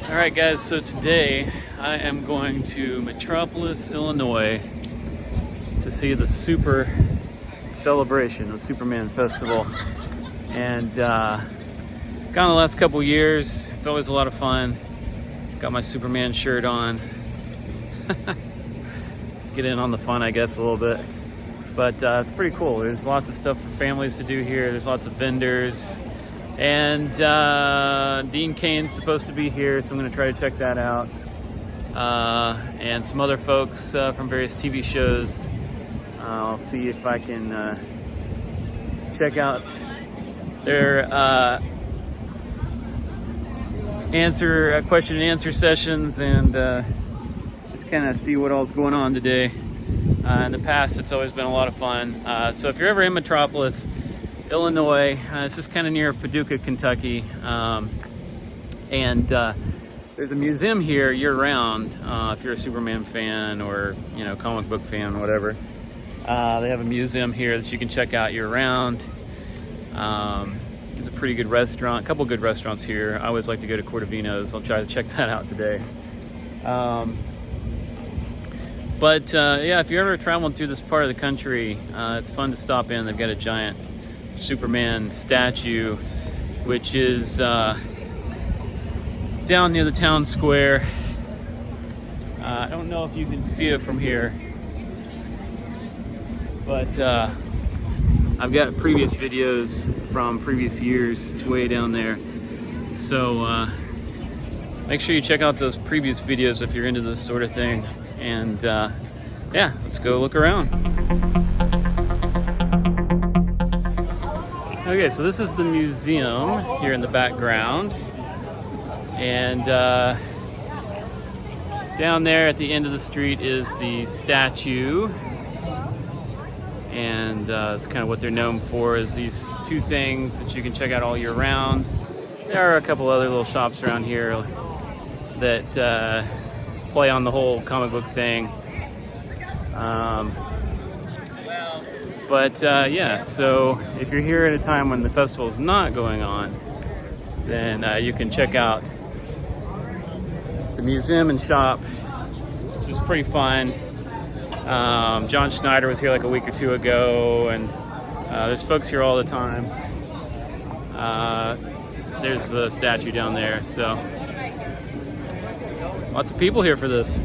Alright guys, so today I am going to Metropolis, Illinois to see the Super Celebration, the Superman Festival. And gone the last couple years. It's always a lot of fun. Got my Superman shirt on. Get in on the fun, I guess, a little bit. But it's pretty cool. There's lots of stuff for families to do here. There's lots of vendors. And Dean Cain's supposed to be here, so I'm going to try to check that out. And some other folks from various TV shows. I'll see if I can check out their question and answer sessions, and just kind of see what all's going on today. In the past, it's always been a lot of fun. So if you're ever in Metropolis, Illinois, it's just kind of near Paducah, Kentucky, and there's a museum here year-round. If you're a Superman fan or comic book fan, whatever, they have a museum here that you can check out year-round. There's a pretty good restaurant, a couple good restaurants here. I always like to go to Cortavino's. I'll try to check that out today. But yeah, if you're ever traveling through this part of the country, it's fun to stop in. They've got a giant Superman statue, which is down near the town square. I don't know if you can see it from here, but I've got previous videos from previous years. It's way down there, so make sure you check out those previous videos if you're into this sort of thing. And yeah, let's go look around. Okay, so this is the museum here in the background, and down there at the end of the street is the statue, and that's kind of what they're known for, is these two things that you can check out all year round. There are a couple other little shops around here that play on the whole comic book thing. But yeah, so if you're here at a time when the festival is not going on, then you can check out the museum and shop, which is pretty fun. John Schneider was here like a week or two ago, and there's folks here all the time. There's the statue down there, so lots of people here for this.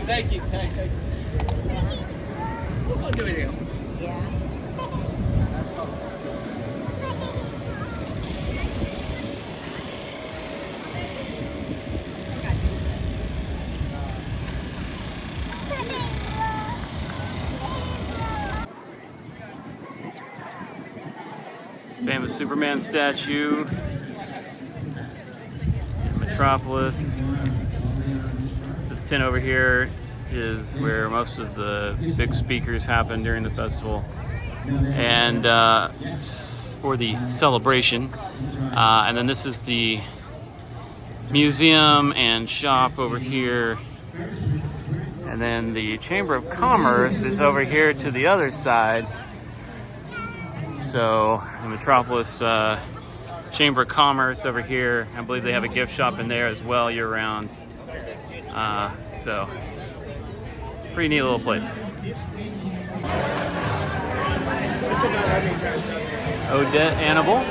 Thank you. Thank you. I'll do it here. Yeah. Famous Superman statue in Metropolis. This tent over here is where most of the big speakers happen during the festival, and or the celebration. And then this is the museum and shop over here, and then the Chamber of Commerce is over here to the other side. So the Metropolis Chamber of Commerce over here. I believe they have a gift shop in there as well year-round. So pretty neat little place. Odette, Annable.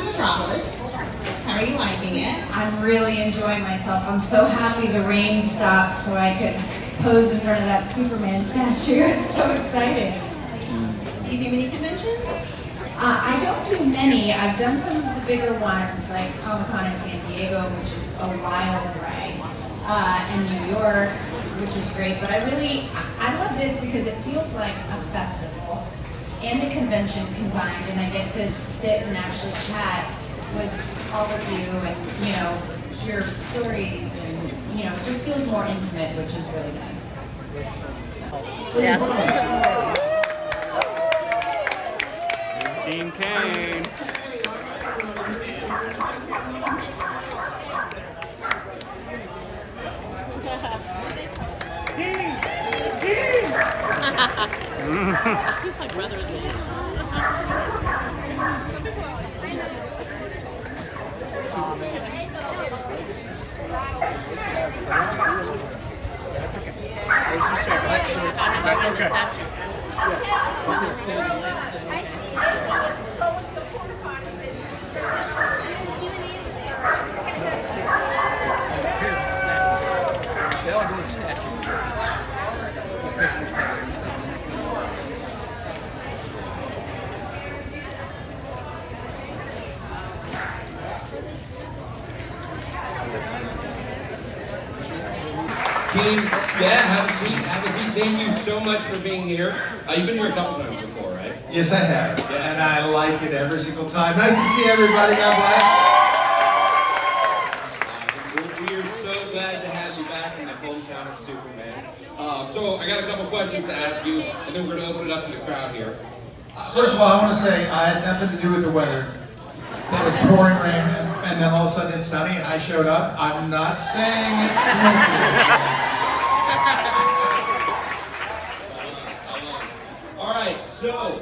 Metropolis. How are you liking it? I'm really enjoying myself. I'm so happy the rain stopped so I could pose in front of that Superman statue. It's so exciting. Do you do many conventions? I don't do many. I've done some of the bigger ones, like Comic-Con in San Diego, which is a wild ride, and New York, which is great. But I love this because it feels like a festival and a convention combined, and I get to sit and actually chat with all of you and, hear stories, and, it just feels more intimate, which is really nice. Yeah. Dean Cain. He's my brother. That's okay. They all do a statue. Pictures. Cain, yeah, have a seat, have a seat. Thank you so much for being here. You've been here a couple times before, right? Yes, I have, and I like it every single time. Nice to see everybody. God bless. We are so glad to have you back in the hometown of Superman. So I got a couple questions to ask you, and then we're going to open it up to the crowd here. First of all, I want to say I had nothing to do with the weather. It was pouring rain, and then all of a sudden it's sunny, and I showed up. I'm not saying it's coincidence. All right, so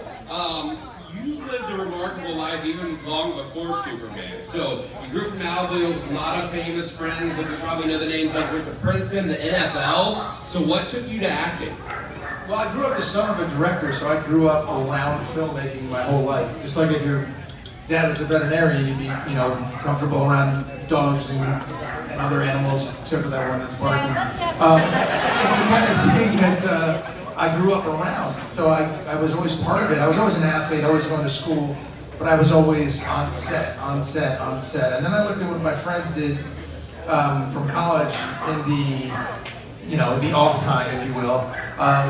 you've lived a remarkable life even long before Superman. So you grew up in Annable with a lot of famous friends that you probably know the names like with the Princeton, the NFL. So what took you to acting? Well, I grew up the son of a director, so I grew up around filmmaking my whole life. Just like if your dad was a veterinarian, you'd be, comfortable around dogs and other animals, except for that one that's barking. It's the kind of thing that I grew up around, so I was always part of it. I was always an athlete, always going to school, but I was always on set. And then I looked at what my friends did from college in the off time, if you will.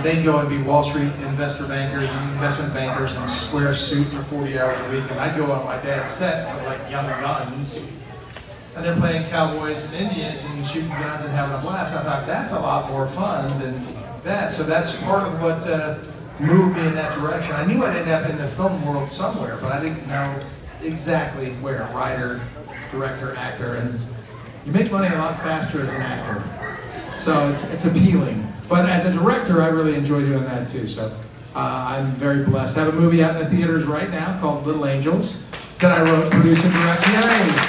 They'd go and be Wall Street investment bankers and wear a suit for 40 hours a week, and I'd go on my dad's set with like young guns, and they're playing cowboys and Indians and shooting guns and having a blast. I thought that's a lot more fun than that, so that's part of what moved me in that direction. I knew I'd end up in the film world somewhere, but I didn't know exactly where. Writer, director, actor, and you make money a lot faster as an actor, so it's appealing. But as a director, I really enjoy doing that too, so I'm very blessed. I have a movie out in the theaters right now called Little Angels that I wrote, produced, and directed. Yay!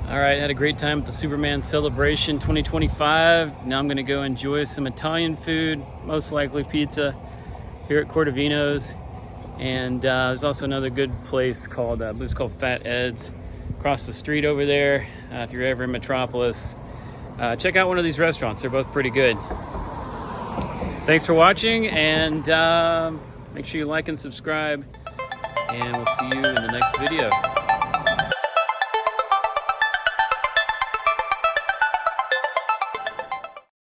All right, had a great time at the Superman Celebration 2025. Now I'm gonna go enjoy some Italian food, most likely pizza, here at Cordovino's. And there's also another good place called, I believe it's called Fat Ed's, across the street over there. If you're ever in Metropolis, check out one of these restaurants. They're both pretty good. Thanks for watching, and make sure you like and subscribe, and we'll see you in the next video.